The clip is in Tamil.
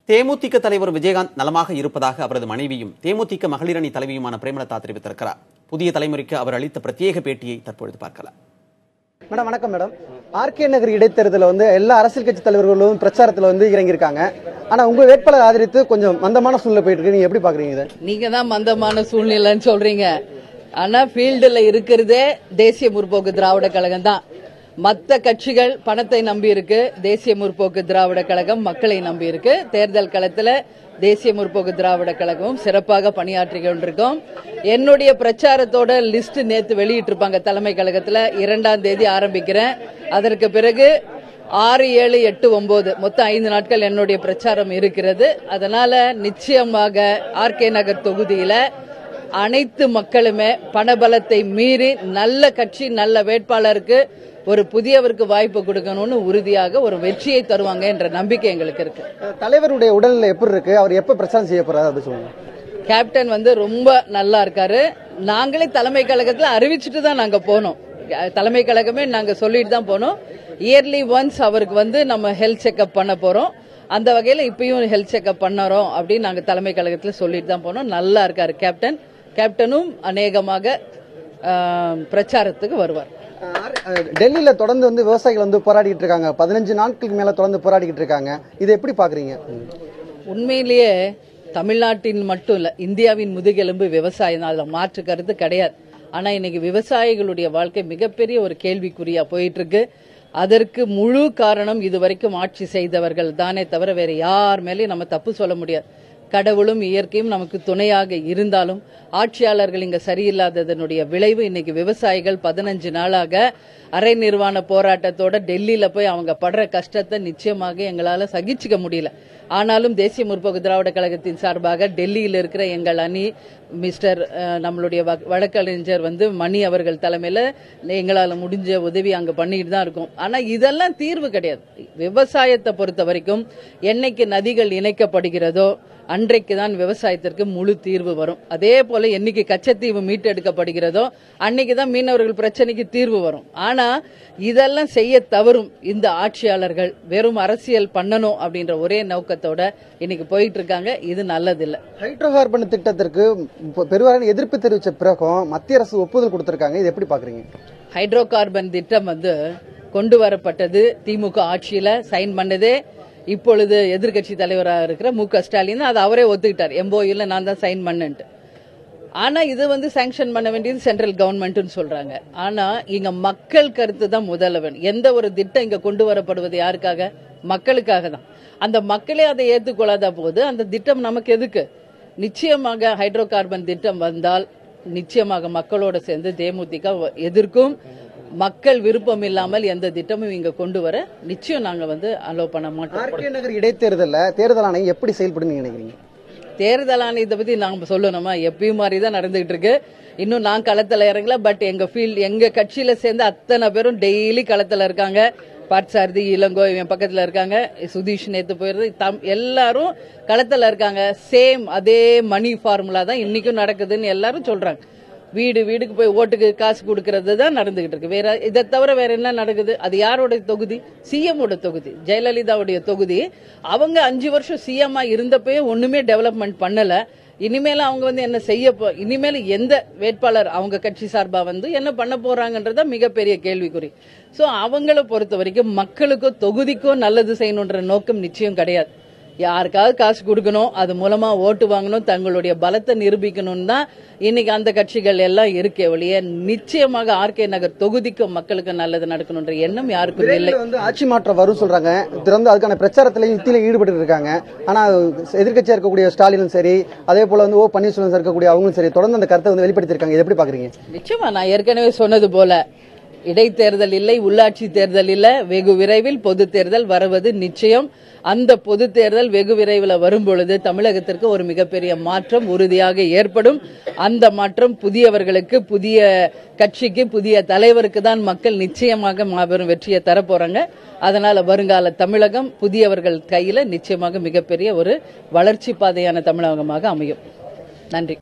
தேமுதிக தலைவர் விஜயகாந்த் நலமாக இருப்பதாக அவரது மனைவியும் தேமுதிக மகளிர் அணி தலைவியுமான பிரேமலதா தெரிவித்திருக்கிறார். புதிய தலைமுறைக்கு அவர் அளித்த பிரத்யேக பேட்டியை தற்பொழுது பார்க்கலாம். மேடம் வணக்கம். மேடம், ஆர்கே நகர் இடைத்தேர்தலில் எல்லா அரசியல் கட்சி தலைவர்களும் பிரச்சாரத்தில் இறங்கியிருக்காங்க. ஆனா உங்க வேட்பாளர் ஆதரித்து கொஞ்சம் மந்தமான சூழ்நிலை போயிட்டு இருக்கு. நீங்க எப்படி பாக்குறீங்க? நீங்க தான் மந்தமான சூழ்நிலைன்னு சொல்றீங்க. ஆனா ஃபீல்டுல இருக்கிறதே தேசிய முற்போக்கு திராவிட கழகம் தான். மற்ற கட்சிகள் பணத்தை நம்பி இருக்கு, தேசிய முற்போக்கு திராவிட கழகம் மக்களை நம்பி இருக்கு. தேர்தல் களத்துல தேசிய முற்போக்கு திராவிட கழகமும் சிறப்பாக பணியாற்றி கொண்டிருக்கோம். என்னுடைய பிரச்சாரத்தோட லிஸ்ட் நேத்து வெளியிட்டு இருப்பாங்க தலைமை கழகத்துல. 2ஆம் தேதி ஆரம்பிக்கிறேன். அதற்கு பிறகு 6, 7, 8, 9 மொத்தம் 5 நாட்கள் என்னுடைய பிரச்சாரம் இருக்கிறது. அதனால நிச்சயமாக ஆர்கே நகர் தொகுதியில அனைத்து மக்களுமே பணபலத்தை மீறி நல்ல கட்சி நல்ல வேட்பாளருக்கு ஒரு புதியவருக்கு வாய்ப்பு கொடுக்கணும்னு உறுதியாக ஒரு வெற்றியை தருவாங்க என்ற நம்பிக்கை எங்களுக்கு இருக்கு. தலைவருடைய உடல்நிலை எப்படி இருக்கு? அவர் எப்ப பிரச்சாரம் செய்ய போறாரு அப்படி சொல்லுங்க. கேப்டன் ரொம்ப நல்லா இருக்காரு. நாங்களே தலைமை கழகத்துல அறிவிச்சுட்டு தான் நாங்க போனோம். தலைமை கழகமே நாங்க சொல்லிட்டு தான் போனோம். இயர்லி ஒன்ஸ் அவருக்கு நம்ம ஹெல்த் செக்அப் பண்ண போறோம். அந்த வகையில இப்பயும் ஹெல்த் செக்அப் பண்ணறோம் அப்படின்னு நாங்க தலைமை கழகத்துல சொல்லிட்டு தான் போனோம். நல்லா இருக்காரு கேப்டன். கேப்டனும் அநேகமாக பிரச்சாரத்துக்கு வருவார். டெல்லியில தொடர்ந்து விவசாயிகள் போராடிட்டு இருக்காங்க. 15 நாட்களுக்கு மேல தொடர்ந்து போராடிட்டு இருக்காங்க. இதை எப்படி பாக்குறீங்க? உண்மையிலேயே தமிழ்நாட்டின் மட்டும் இல்ல, இந்தியாவின் முதுகெலும்பு விவசாயம். அதுல மாற்று கருத்து கிடையாது. ஆனா இன்னைக்கு விவசாயிகளுடைய வாழ்க்கை மிகப்பெரிய ஒரு கேள்விக்குறியா போயிட்டு இருக்கு. அதற்கு முழு காரணம் இதுவரைக்கும் ஆட்சி செய்தவர்கள் தானே தவிர வேற யார் மேலேயும் நம்ம தப்பு சொல்ல முடியாது. கடவுளும் இயற்கையும் நமக்கு துணையாக இருந்தாலும் ஆட்சியாளர்கள் இங்க சரியில்லாததனுடைய விளைவு இன்னைக்கு விவசாயிகள் 15 நாளாக அரை நிர்வாண போராட்டத்தோட டெல்லியில போய் அவங்க படுற கஷ்டத்தை நிச்சயமாக எங்களால சகிச்சுக்க முடியல. ஆனாலும் தேசிய முற்போக்கு திராவிட கழகத்தின் சார்பாக டெல்லியில் இருக்கிற எங்கள் அணி மிஸ்டர் நம்மளுடைய வழக்கறிஞர் மணி அவர்கள் தலைமையில எங்களால முடிஞ்ச உதவி அங்க பண்ணிட்டு தான் இருக்கோம். ஆனா இதெல்லாம் தீர்வு கிடையாது. விவசாயத்தை பொறுத்த வரைக்கும் என்னைக்கு நதிகள் இணைக்கப்படுகிறதோ அன்றைக்கு தான் விவசாயத்திற்கு முழு தீர்வு வரும். அதே போல என்னைக்கு கச்சத்தீவு மீட்டெடுக்கப்படுகிறதோ அன்னைக்கு தான் மீனவர்கள் பிரச்சனைக்கு தீர்வு வரும். ஆனா இதெல்லாம் செய்ய தவறும் இந்த ஆட்சியாளர்கள் வெறும் அரசியல் பண்ணணும் அப்படின்ற ஒரே நோக்கத்தோட இன்னைக்கு போயிட்டு இருக்காங்க. இது நல்லதில்லை. ஹைட்ரோ கார்பன் திட்டத்திற்கு பெருவாரியான எதிர்ப்பு தெரிவித்த பிறகும் மத்திய அரசு ஒப்புதல் கொடுத்திருக்காங்க. இது எப்படி பாக்குறீங்க? ஹைட்ரோ கார்பன் திட்டம் கொண்டு வரப்பட்டது திமுக ஆட்சியில சைன் பண்ணதே இப்பொழுது எதிர்கட்சி தலைவராக இருக்கிற மு.க. ஸ்டாலின். அது அவரே ஒத்துக்கிட்டார். எம்போயில் நான் தான் சைன் பண்ணேன்ட்டு. ஆனா இது சாங்ஷன் பண்ண வேண்டியது சென்ட்ரல் கவர்மெண்ட் சொல்றாங்க. ஆனா இங்க மக்கள் கருத்து தான் முதல்வன். எந்த ஒரு திட்டம் இங்க கொண்டு வரப்படுவது யாருக்காக? மக்களுக்காக தான். அந்த மக்களே அதை ஏற்றுக்கொள்ளாத போது அந்த திட்டம் நமக்கு எதுக்கு? நிச்சயமாக ஹைட்ரோ கார்பன் திட்டம் வந்தால் நிச்சயமாக மக்களோட சேர்ந்து தேமுதிக எதிர்க்கும். மக்கள் விருப்பம் இல்லாமல் எந்த திட்டமும் இங்க கொண்டு வர நிச்சயம் நாங்க அலோ பண்ண மாட்டோம். ஆர்கே நகர் இடைத்தேர்தல்ல தேர்தல் ஆணையம் எப்படி செயல்படும் நினைக்கிறீங்க? தேர்தல் ஆணையத்தை பத்தி நாங்க சொல்லணுமா? எப்பயும் மாதிரிதான் நடந்துகிட்டு இருக்கு. இன்னும் நான் களத்துல இறங்கல. பட் எங்க கட்சியில சேர்ந்து அத்தனை பேரும் டெய்லி களத்துல இருக்காங்க. பார்த்சாரதி, இளங்கோ இவன் பக்கத்துல இருக்காங்க. சுதீஷ் நேத்து போயிருது. எல்லாரும் களத்துல இருக்காங்க. சேம் அதே மணி ஃபார்முலா தான் இன்னைக்கும் நடக்குதுன்னு எல்லாரும் சொல்றாங்க. வீடு வீடுக்கு போய் ஓட்டுக்கு காசு கொடுக்கறது தான் நடந்துகிட்டு இருக்கு. வேற இதை தவிர வேற என்ன நடக்குது? அது யாரோட தொகுதி? சிஎம்மோட தொகுதி, ஜெயலலிதாவுடைய தொகுதி. அவங்க 5 வருஷம் சிஎம்மா இருந்தப்பவே ஒண்ணுமே டெவலப்மெண்ட் பண்ணல. இனிமேல அவங்க என்ன செய்ய இனிமேல எந்த வேட்பாளர் அவங்க கட்சி சார்பா என்ன பண்ண போறாங்கன்றத மிகப்பெரிய கேள்விக்குறி. சோ அவங்கள பொறுத்த வரைக்கும் மக்களுக்கோ தொகுதிக்கோ நல்லது செய்யணும்ன்ற நோக்கம் நிச்சயம் கிடையாது. யாருக்காவது காசு கொடுக்கணும், அது மூலமா ஓட்டு வாங்கணும், தங்களுடைய பலத்தை நிரூபிக்கணும் தான் இன்னைக்கு அந்த கட்சிகள் எல்லாம் இருக்கே ஒழிய நிச்சயமாக ஆர்கே நகர் தொகுதிக்கு மக்களுக்கு நல்லது நடக்கணும்ன்ற எண்ணம் யாருக்கும் இல்லை. ஆட்சி மாற்றம் வரும் சொல்றாங்க. அதுக்கான பிரச்சாரத்திலையும் யுத்தியில ஈடுபட்டு இருக்காங்க. ஆனா எதிர்கட்சியா இருக்கக்கூடிய ஸ்டாலினும் சரி, அதே போல ஓ பன்னீர்செல்வம் இருக்கக்கூடிய அவங்களும் சரி தொடர்ந்து அந்த கருத்தை வெளிப்படுத்தி இருக்காங்க. எப்படி பாக்குறீங்க? நிச்சயமா நான் ஏற்கனவே சொன்னது போல இடைத்தேர்தல் இல்லை, உள்ளாட்சி தேர்தல் இல்ல, வெகு விரைவில் பொது தேர்தல் வருவது நிச்சயம். அந்த பொது தேர்தல் வெகு விரைவில் வரும்பொழுது தமிழகத்திற்கு ஒரு மிகப்பெரிய மாற்றம் உறுதியாக ஏற்படும். அந்த மாற்றம் புதியவர்களுக்கு, புதிய கட்சிக்கு, புதிய தலைவருக்கு தான் மக்கள் நிச்சயமாக மாபெரும் வெற்றியை தரப்போறாங்க. அதனால வருங்கால தமிழகம் புதியவர்கள் கையில நிச்சயமாக மிகப்பெரிய ஒரு வளர்ச்சி பாதையான தமிழகமாக அமையும். நன்றி.